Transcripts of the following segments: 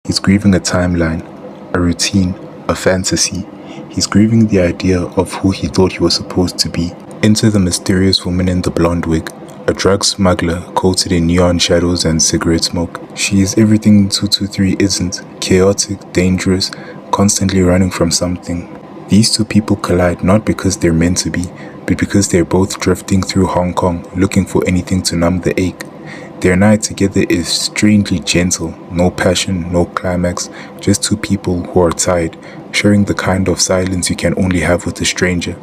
He's grieving a timeline, a routine, a fantasy. He's grieving the idea of who he thought he was supposed to be. Enter the mysterious woman in the blonde wig, a drug smuggler coated in neon shadows and cigarette smoke. She is everything 223 isn't: chaotic, dangerous, constantly running from something. These two people collide not because they're meant to be, but because they're both drifting through Hong Kong, looking for anything to numb the ache. Their night together is strangely gentle, no passion, no climax, just two people who are tired, sharing the kind of silence you can only have with a stranger.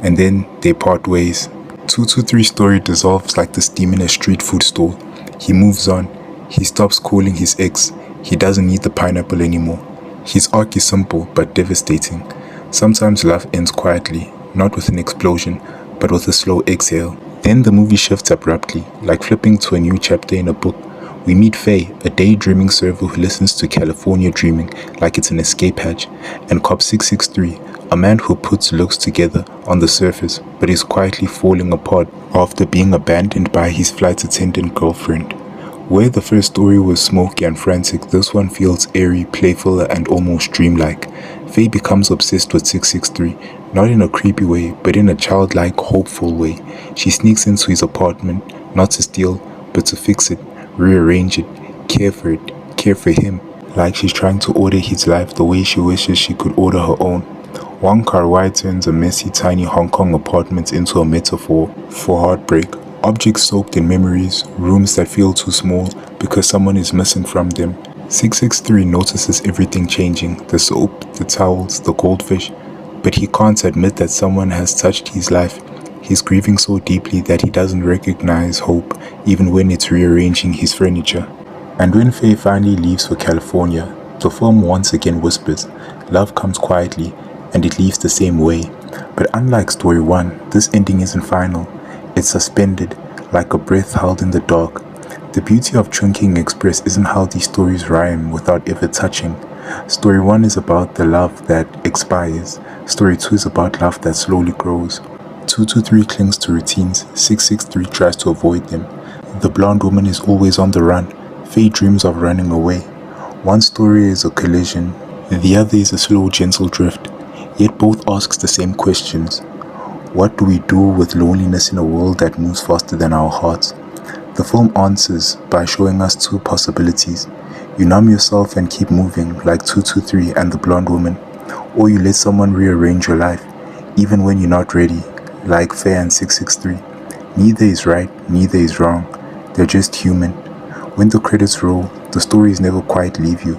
And then they part ways. 223's story dissolves like the steam in a street food stall. He moves on. He stops calling his ex. He doesn't need the pineapple anymore. His arc is simple but devastating. Sometimes love ends quietly, not with an explosion, but with a slow exhale. Then the movie shifts abruptly, like flipping to a new chapter in a book. We meet Faye, a daydreaming server who listens to California Dreaming like it's an escape hatch, and Cop 663, a man who puts looks together on the surface but is quietly falling apart after being abandoned by his flight attendant girlfriend. Where the first story was smoky and frantic, this one feels airy, playful, and almost dreamlike. Faye becomes obsessed with 663, not in a creepy way, but in a childlike, hopeful way. She sneaks into his apartment, not to steal, but to fix it, rearrange it, care for him, like she's trying to order his life the way she wishes she could order her own. Wong Kar-wai turns a messy, tiny Hong Kong apartment into a metaphor for heartbreak. Objects soaked in memories, rooms that feel too small because someone is missing from them. 663 notices everything changing, the soap, the towels, the goldfish, but he can't admit that someone has touched his life. He's grieving so deeply that he doesn't recognize hope, even when it's rearranging his furniture. And when Faye finally leaves for California, the film once again whispers, love comes quietly, and it leaves the same way. But unlike story 1, this ending isn't final. It's suspended, like a breath held in the dark. The beauty of Chungking Express isn't how these stories rhyme without ever touching. Story 1 is about the love that expires. Story 2 is about love that slowly grows. 223 clings to routines, 663 tries to avoid them. The blonde woman is always on the run. Faye dreams of running away. One story is a collision, the other is a slow, gentle drift. Yet both asks the same questions. What do we do with loneliness in a world that moves faster than our hearts? The film answers by showing us two possibilities. You numb yourself and keep moving, like 223 and the blonde woman, or you let someone rearrange your life, even when you're not ready, like Faye and 663. Neither is right, neither is wrong. They're just human. When the credits roll, the stories never quite leave you.